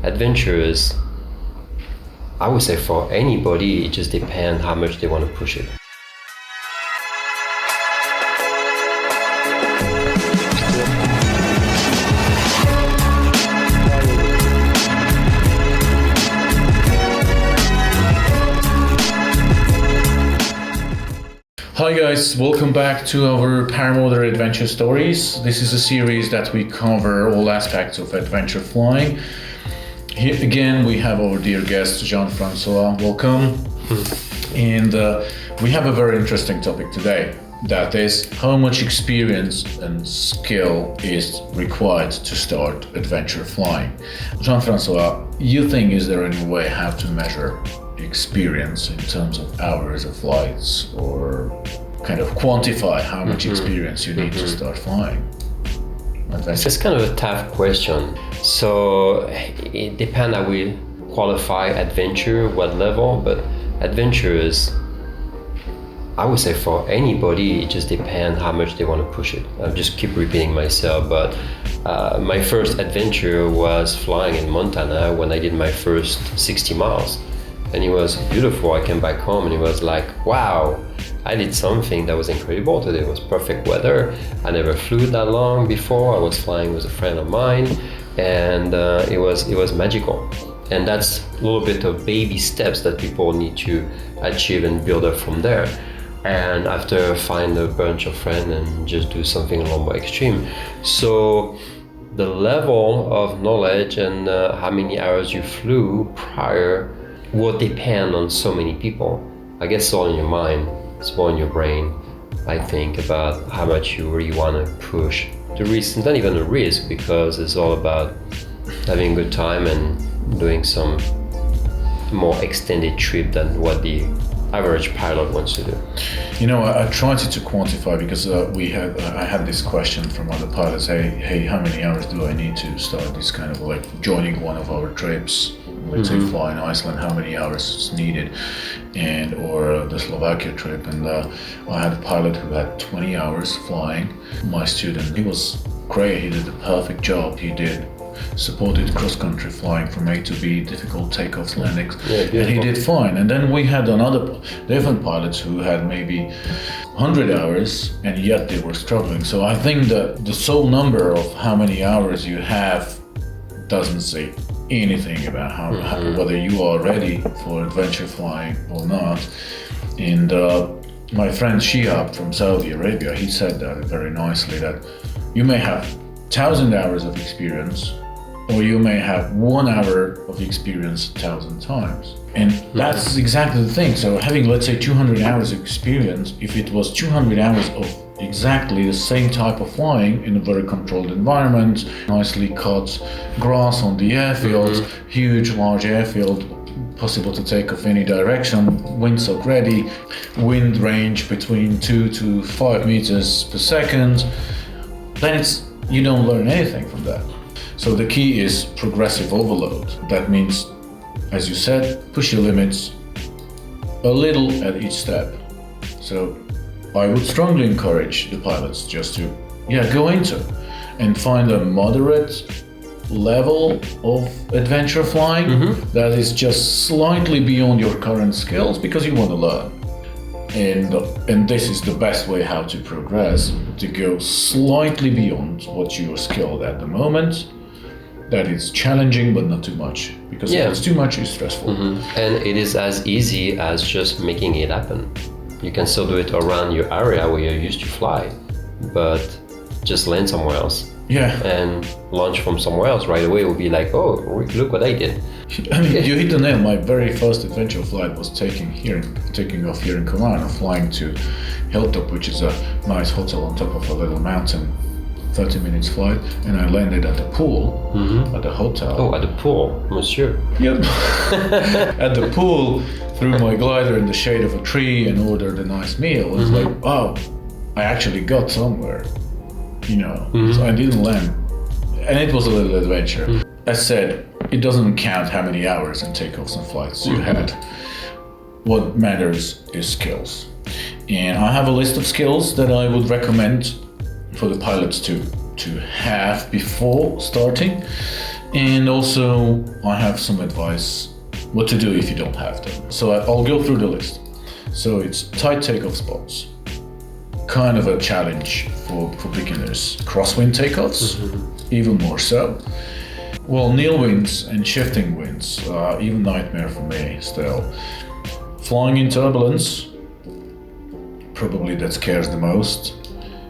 adventurous, I would say for anybody, it just depends how much they want to push it. Hi guys, welcome back to our Paramotor adventure stories. This is a series that we cover all aspects of adventure flying. Here again we have our dear guest Jean Francois, welcome. And we have a very interesting topic today. That is how much experience and skill is required to start adventure flying. Jean Francois, you think is there any way how to measure experience in terms of hours of flights, or kind of quantify how much experience you need to start flying? It's kind of a tough question. So it depends how we qualify adventure, what level, but adventure is, I would say for anybody, it just depends how much they want to push it. I just keep repeating myself, but my first adventure was flying in Montana when I did my first 60 miles. And it was beautiful. I came back home and it was like, wow, I did something that was incredible today. It was perfect weather. I never flew that long before. I was flying with a friend of mine, and it was magical. And that's a little bit of baby steps that people need to achieve and build up from there. And after find a bunch of friends and just do something a little more extreme. So the level of knowledge and how many hours you flew prior will depend on so many people. I guess it's all in your mind, it's all in your brain. I think about how much you really want to push the risk. It's not even a risk, because it's all about having a good time and doing some more extended trip than what the average pilot wants to do. You know, I tried to quantify, because I had this question from other pilots. Hey, how many hours do I need to start this kind of like joining one of our trips? Let's say fly in Iceland, how many hours is needed, and or the Slovakia trip. And I had a pilot who had 20 hours flying. My student, he was great. He did a perfect job. He did supported cross-country flying from A to B, difficult takeoffs, landings, and he did fine. And then we had another different pilots who had maybe 100 hours, and yet they were struggling. So I think that the sole number of how many hours you have doesn't say anything about how whether you are ready for adventure flying or not. And my friend Shihab from Saudi Arabia, he said that very nicely, that you may have 1,000 hours of experience, or you may have 1 hour of experience 1,000 times. And that's exactly the thing. So having, let's say, 200 hours of experience, if it was 200 hours of exactly the same type of flying in a very controlled environment, nicely cut grass on the airfield, huge large airfield, possible to take off any direction, windsock ready, wind range between 2 to 5 meters per second, then you don't learn anything from that. So the key is progressive overload. That means, as you said, push your limits a little at each step. So I would strongly encourage the pilots just to go into and find a moderate level of adventure flying that is just slightly beyond your current skills, because you want to learn. And this is the best way how to progress, to go slightly beyond what you're skilled at the moment. That is challenging, but not too much, because if it's too much, it's stressful. And it is as easy as just making it happen. You can still do it around your area where you're used to fly, but just land somewhere else. And launch from somewhere else right away will be like, oh, look what I did. I mean, you hit the nail. My very first adventure flight was taking off here in Kaunas, flying to Hilltop, which is a nice hotel on top of a little mountain. 30 minutes flight, and I landed at the pool at the hotel. Oh, at the pool, monsieur. Yep. At the pool, threw my glider in the shade of a tree and ordered a nice meal. It's like, oh, I actually got somewhere, So I didn't land, and it was a little adventure. As said, it doesn't count how many hours and takeoffs and flights you had. What matters is skills. And I have a list of skills that I would recommend for the pilots to have before starting. And also, I have some advice what to do if you don't have them. So I'll go through the list. So it's tight takeoff spots, kind of a challenge for beginners. Crosswind takeoffs, even more so. Well, nil winds and shifting winds, even nightmare for me still. Flying in turbulence, probably that scares the most.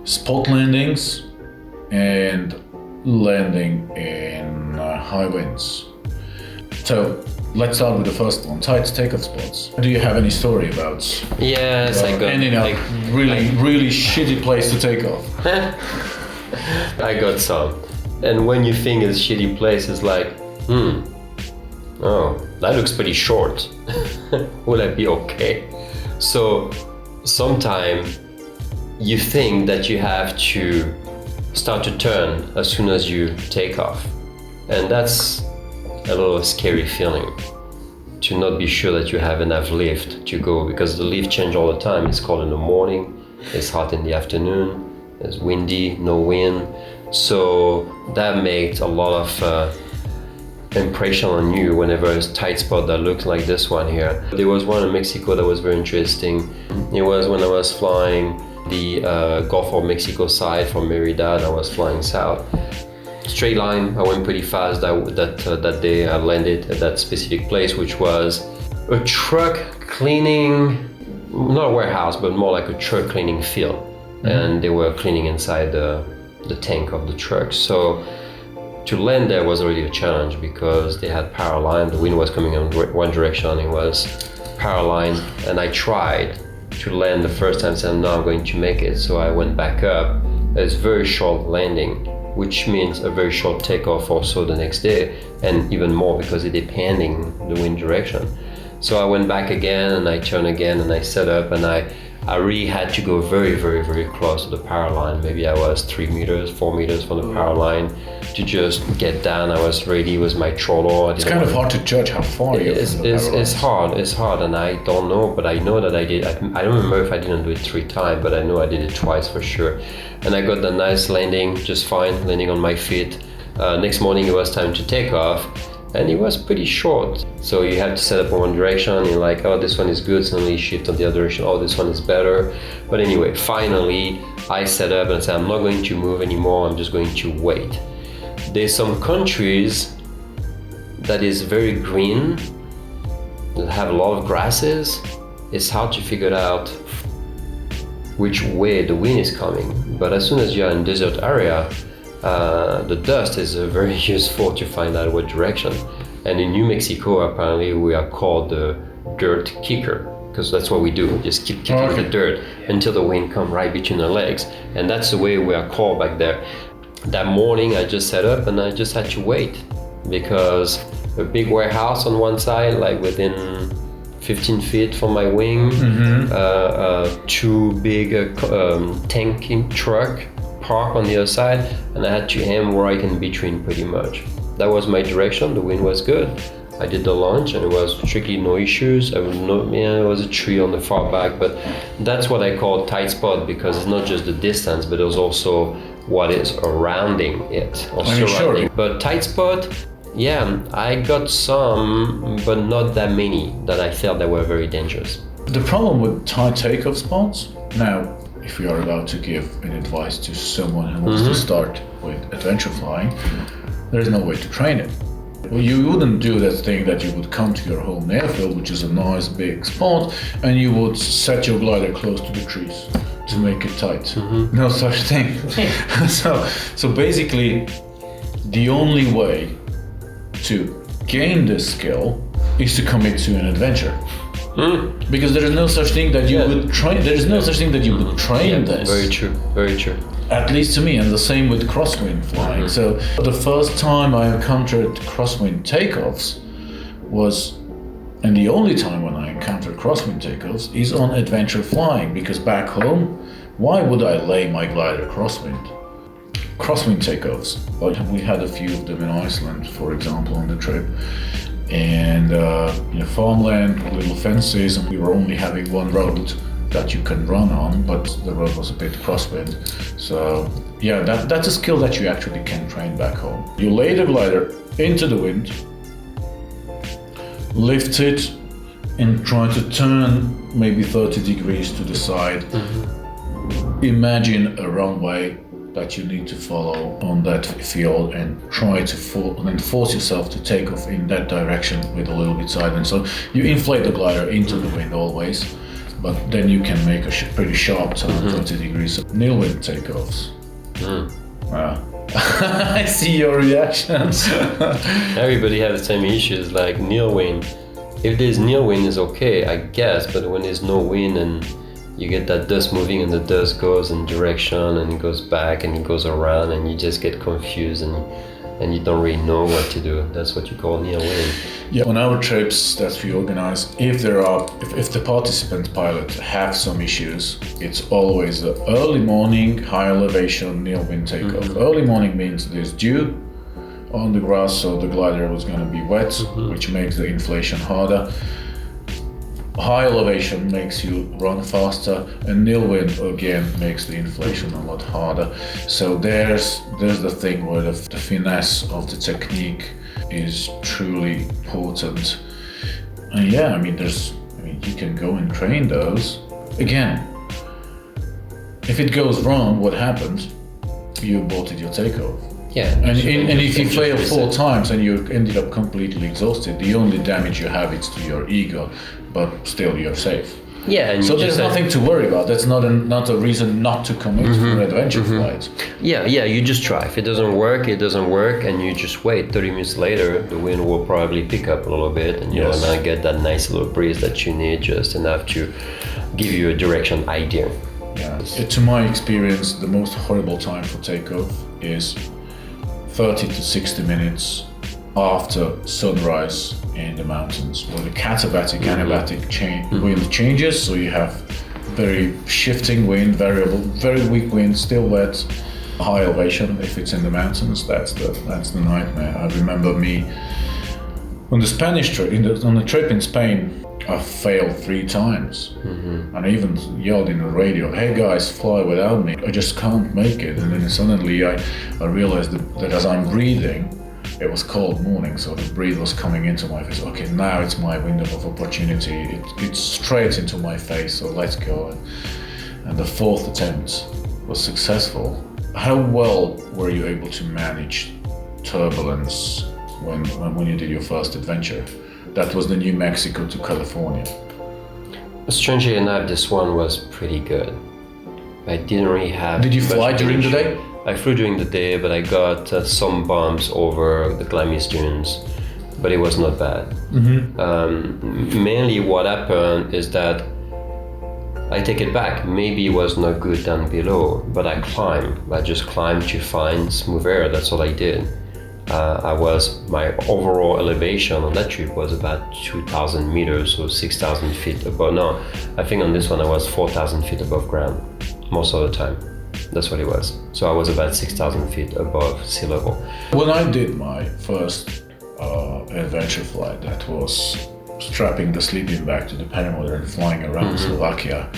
Spot landings and landing in high winds. So let's start with the first one, tight takeoff spots. Do you have any story about Yes, I got ending up really shitty place to take off? I got some. And when you think it's a shitty place, it's like, oh, that looks pretty short. Will I be okay? So sometimes you think that you have to start to turn as soon as you take off. And that's a little scary feeling, to not be sure that you have enough lift to go, because the lift change all the time. It's cold in the morning, it's hot in the afternoon, it's windy, no wind. So that makes a lot of impression on you whenever it's a tight spot that looks like this one here. There was one in Mexico that was very interesting. It was when I was flying the Gulf of Mexico side from Merida, and I was flying south. Straight line, I went pretty fast that day. I landed at that specific place, which was a truck cleaning, not a warehouse, but more like a truck cleaning field. And they were cleaning inside the tank of the truck. So to land there was already a challenge because they had power line. The wind was coming in one direction. It was power line, and I tried to land the first time, said no, I'm going to make it. So I went back up. It's very short landing, which means a very short takeoff also the next day, and even more because it depending the wind direction. So I went back again, and I turned again, and I set up, and I really had to go very, very, very close to the power line. Maybe I was 3 meters, 4 meters from the power line to just get down. I was ready with my throttle. It's kind of hard to judge how far you are from the power line. It's hard, and I don't know, but I know that I did. I don't remember if I didn't do it 3 times, but I know I did it twice for sure. And I got the nice landing, just fine, landing on my feet. Next morning it was time to take off, and it was pretty short. So you have to set up in one direction, you're like, oh, this one is good, suddenly you shift on the other direction, oh, this one is better. But anyway, finally, I set up and said, I'm not going to move anymore, I'm just going to wait. There's some countries that is very green, that have a lot of grasses. It's hard to figure out which way the wind is coming. But as soon as you're in desert area, the dust is very useful to find out what direction. And in New Mexico, apparently, we are called the dirt kicker, because that's what we do. We just keep kicking the dirt until the wind comes right between the legs. And that's the way we are called back there. That morning, I just set up and I just had to wait, because a big warehouse on one side, like within 15 feet from my wing, 2 big tanking truck park on the other side, and I had to aim right in between pretty much. That was my direction. The wind was good. I did the launch and it was strictly no issues. There was a tree on the far back, but that's what I call tight spot, because it's not just the distance, but there's also what is surrounding it. Sure. But tight spot, yeah, I got some, but not that many that I felt that were very dangerous. The problem with tight takeoff spots, now, if you are allowed to give an advice to someone who wants to start with adventure flying, there's no way to train it. Well, you wouldn't do that thing that you would come to your home airfield, which is a nice big spot, and you would set your glider close to the trees to make it tight. No such thing. So basically, the only way to gain this skill is to commit to an adventure. Because there is no such thing that you would train. There is no such thing that you would train this. Very true. Very true. At least to me, and the same with crosswind flying. So the first time I encountered crosswind takeoffs was, and the only time when I encountered crosswind takeoffs is on adventure flying, because back home, why would I lay my glider crosswind? Crosswind takeoffs, we had a few of them in Iceland, for example, on the trip. And farmland, little fences, and we were only having one road that you can run on, but the road was a bit crosswind. So yeah, that's a skill that you actually can train back home. You lay the glider into the wind, lift it, and try to turn maybe 30 degrees to the side. Imagine a runway that you need to follow on that field and try to force yourself to take off in that direction with a little bit sidewind. So you inflate the glider into the wind always, but then you can make a pretty sharp turn 30 degrees. Nil wind takeoffs. I see your reactions. Everybody has the same issues, like nil wind. If there's nil wind is okay, I guess, but when there's no wind and you get that dust moving and the dust goes in direction and it goes back and it goes around and you just get confused and you don't really know what to do. That's what you call nil wind. Yeah, on our trips that we organize, if the participant pilot have some issues, it's always the early morning, high elevation, nil wind takeoff. Early morning means there's dew on the grass, so the glider was going to be wet, which makes the inflation harder. High elevation makes you run faster, and nil wind again makes the inflation a lot harder. So there's the thing where the finesse of the technique is truly important. And yeah, I mean you can go and train those. Again, if it goes wrong, what happens? You aborted your takeoff. Yeah. And if you fail 4 times and you ended up completely exhausted, the only damage you have is to your ego, but still you're safe. Yeah, and so there's nothing to worry about. That's not a reason not to commit for an adventure flight. Yeah, you just try. If it doesn't work, and you just wait. 30 minutes later, the wind will probably pick up a little bit, and you'll now get that nice little breeze that you need, just enough to give you a direction idea. Yeah. To my experience, the most horrible time for takeoff is 30 to 60 minutes after sunrise in the mountains, where the katabatic anabatic wind changes, so you have very shifting wind, variable, very weak wind, still wet, high elevation. If it's in the mountains, that's the nightmare. I remember me on the Spanish trip, on the trip in Spain, I failed 3 times, and I even yelled in the radio, "Hey guys, fly without me, I just can't make it." And then suddenly I realized that as I'm breathing, it was cold morning, so the breeze was coming into my face. Okay, now it's my window of opportunity. It's straight into my face, so let's go. And the 4th attempt was successful. How well were you able to manage turbulence when you did your first adventure? That was the New Mexico to California. Strangely enough, this one was pretty good. I didn't really have. Did you fly during the day? I flew during the day, but I got some bumps over the Glamis dunes, but it was not bad. Mainly what happened is that I take it back. Maybe it was not good down below, but I climbed. I just climbed to find smooth air. That's all I did. My overall elevation on that trip was about 2,000 meters, so 6,000 feet above. No, I think on this one I was 4,000 feet above ground most of the time. That's what it was. So I was about 6,000 feet above sea level. When I did my first adventure flight, that was strapping the sleeping bag to the Paramotor and flying around Slovakia.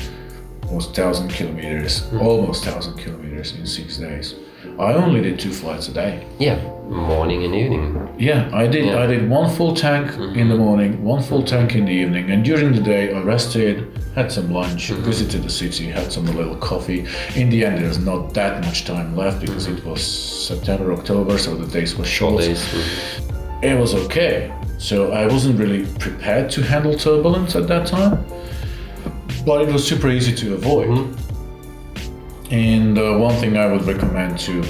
It was 1,000 kilometers, almost 1,000 kilometers in 6 days. I only did 2 flights a day. Yeah, morning and evening. Yeah, I did 1 full tank in the morning, 1 full tank in the evening, and during the day I rested, had some lunch, visited the city, had some little coffee. In the end, there's not that much time left because it was September, October, so the days were short. It was okay. So I wasn't really prepared to handle turbulence at that time, but it was super easy to avoid. And one thing I would recommend to,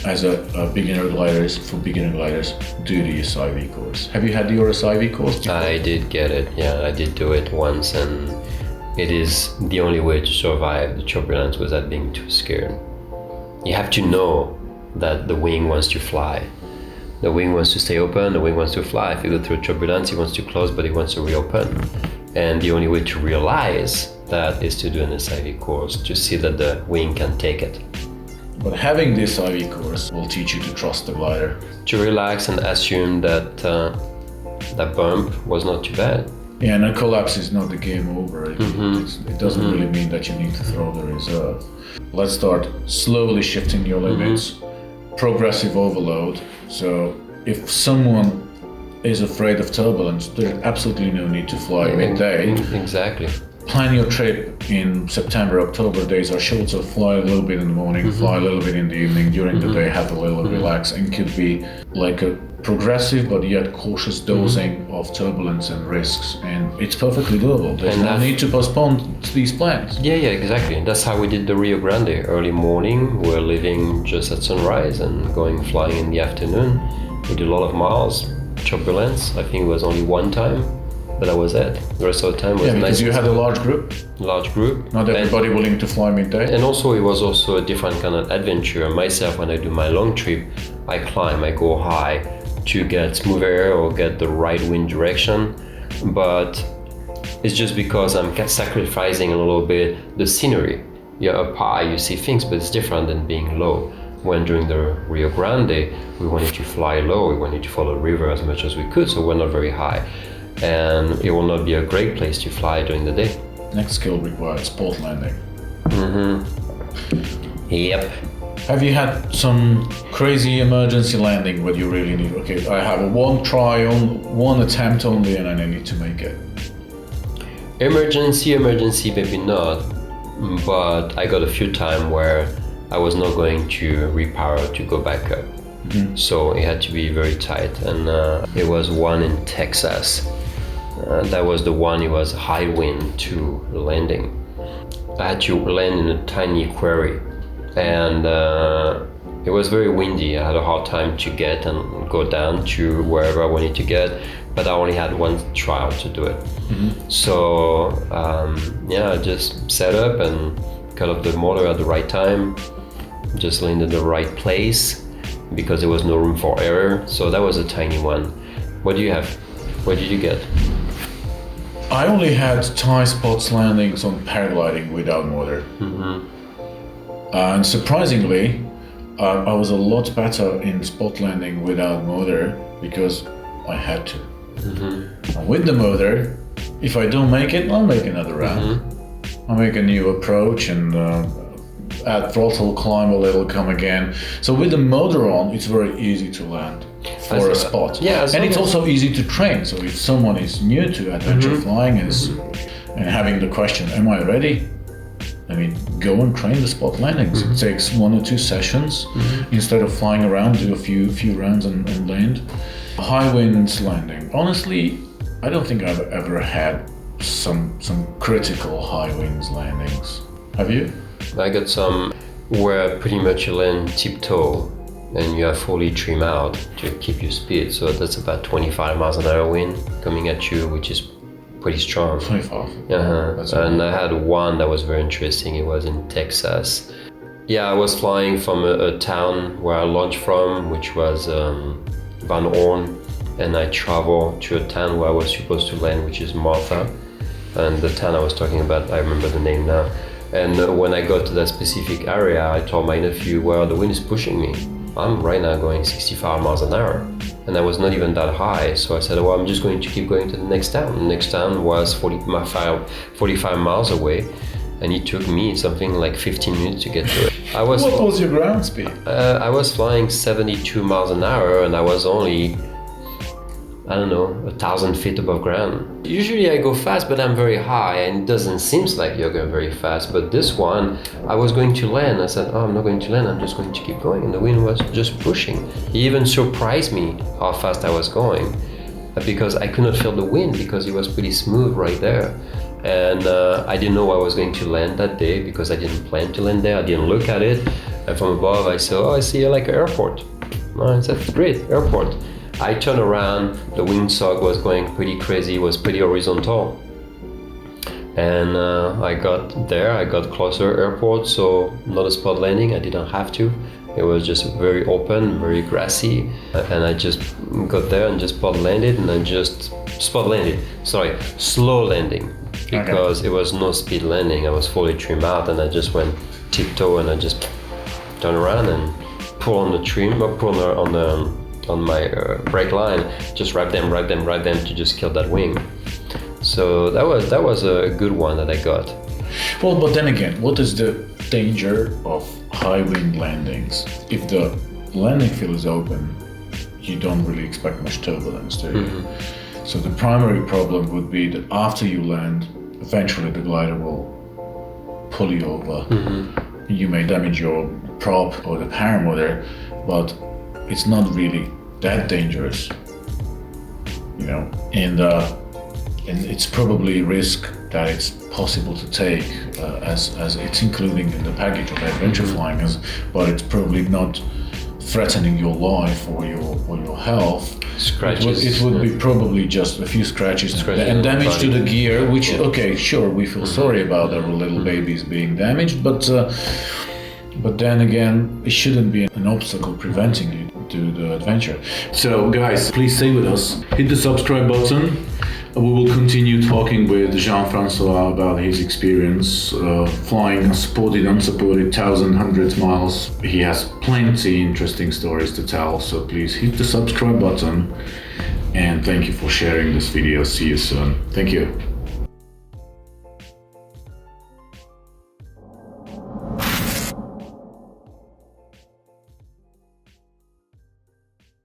as a beginner gliders, do the SIV course. Have you had your SIV course before? I did get it, yeah, I did do it once, and it is the only way to survive the turbulence without being too scared. You have to know that the wing wants to fly. The wing wants to stay open, the wing wants to fly. If you go through turbulence, it wants to close, but it wants to reopen. And the only way to realize that is to do an SIV course, to see that the wing can take it. But having this SIV course will teach you to trust the glider. To relax and assume that that bump was not too bad. Yeah, and a collapse is not the game over. It doesn't really mean that you need to throw the reserve. Let's start slowly shifting your limits. Progressive overload. So if someone is afraid of turbulence, there's absolutely no need to fly midday. Exactly. Plan your trip in September, October. Days are short, so fly a little bit in the morning, fly a little bit in the evening. During the day, have a little relax, and could be like a progressive but yet cautious dosing of turbulence and risks. And it's perfectly doable. There's no need to postpone these plans. Yeah, exactly. That's how we did the Rio Grande. Early morning, we're leaving just at sunrise and going flying in the afternoon. We did a lot of miles. Turbulence, I think it was only one time, but that was it. The rest of the time was because nice. You had a large group. Not everybody willing to fly midday. And also it was also a different kind of adventure. Myself, when I do my long trip, I climb, I go high to get smooth air or get the right wind direction. But it's just because I'm sacrificing a little bit the scenery. You're up high, you see things, but it's different than being low. When during the Rio Grande, we wanted to fly low, we wanted to follow the river as much as we could, so we're not very high. And it will not be a great place to fly during the day. Next skill required spot landing. Yep. Have you had some crazy emergency landing where you really need, okay, I have one attempt only and I need to make it? Emergency, maybe not. But I got a few times where I was not going to repower to go back up. So it had to be very tight. And it was one in Texas. That was the one, it was high wind to landing. I had to land in a tiny quarry. And it was very windy. I had a hard time to get and go down to wherever I wanted to get. But I only had one trial to do it. So I just set up and cut off the motor at the right time. Just landed in the right place because there was no room for error. So that was a tiny one. What do you have? What did you get? I only had Thai spots landings on paragliding without motor. And surprisingly, I was a lot better in spot landing without motor because I had to. And with the motor, if I don't make it, I'll make another round. I'll make a new approach and add throttle, climb a little, come again. So with the motor on, it's very easy to land for a spot. And it's also easy to train. So if someone is new to adventure flying and having the question, am I ready? I mean, go and train the spot landings. It takes 1 or 2 sessions. Instead of flying around, do a few rounds and land. High winds landing. Honestly, I don't think I've ever had some critical high winds landings. Have you? I got some where pretty much you land tiptoe and you have fully trim out to keep your speed. So that's about 25 miles an hour wind coming at you, which is pretty strong. 25. And I had one that was very interesting. It was in Texas. I was flying from a town where I launched from, which was Van Horn, and I traveled to a town where I was supposed to land, which is Martha. And the town I was talking about, I remember the name now. And when I got to that specific area, I told my nephew, well, the wind is pushing me. I'm right now going 65 miles an hour. And I was not even that high. So I said, well, I'm just going to keep going to the next town. The next town was 45 miles away. And it took me something like 15 minutes to get to it. What was your ground speed? I was flying 72 miles an hour and I was only, 1,000 feet above ground. Usually I go fast, but I'm very high and it doesn't seem like you're going very fast. But this one, I was going to land. I said, I'm not going to land, I'm just going to keep going. And the wind was just pushing. He even surprised me how fast I was going because I could not feel the wind because it was pretty smooth right there. And I didn't know I was going to land that day because I didn't plan to land there. I didn't look at it. And from above I saw, I see like an airport. I said, great, airport. I turned around, the windsock was going pretty crazy, it was pretty horizontal. And I got there, I got closer airport, so not a spot landing, I didn't have to. It was just very open, very grassy. And I just got there and just slow landing. Because it was no speed landing, I was fully trimmed out and I just went tiptoe and I just turned around and pull on the trim, or pull on my brake line, just wrap them to just kill that wing. So that was a good one that I got. Well, but then again, what is the danger of high wind landings? If the landing field is open, you don't really expect much turbulence, do you? So the primary problem would be that after you land, eventually the glider will pull you over. You may damage your prop or the paramotor, but it's not really that dangerous, you know. And it's probably a risk that it's possible to take as it's including in the package of adventure flying, but it's probably not threatening your life or your health. Scratches. It would be probably just a few scratches and damage to the gear, which, okay, sure, we feel sorry about our little babies being damaged, but then again, it shouldn't be an obstacle preventing you to do the adventure. So guys, please stay with us. Hit the subscribe button. We will continue talking with Jean Francois about his experience flying unsupported, 1,000 miles. He has plenty interesting stories to tell, so please hit the subscribe button. And thank you for sharing this video. See you soon. Thank you.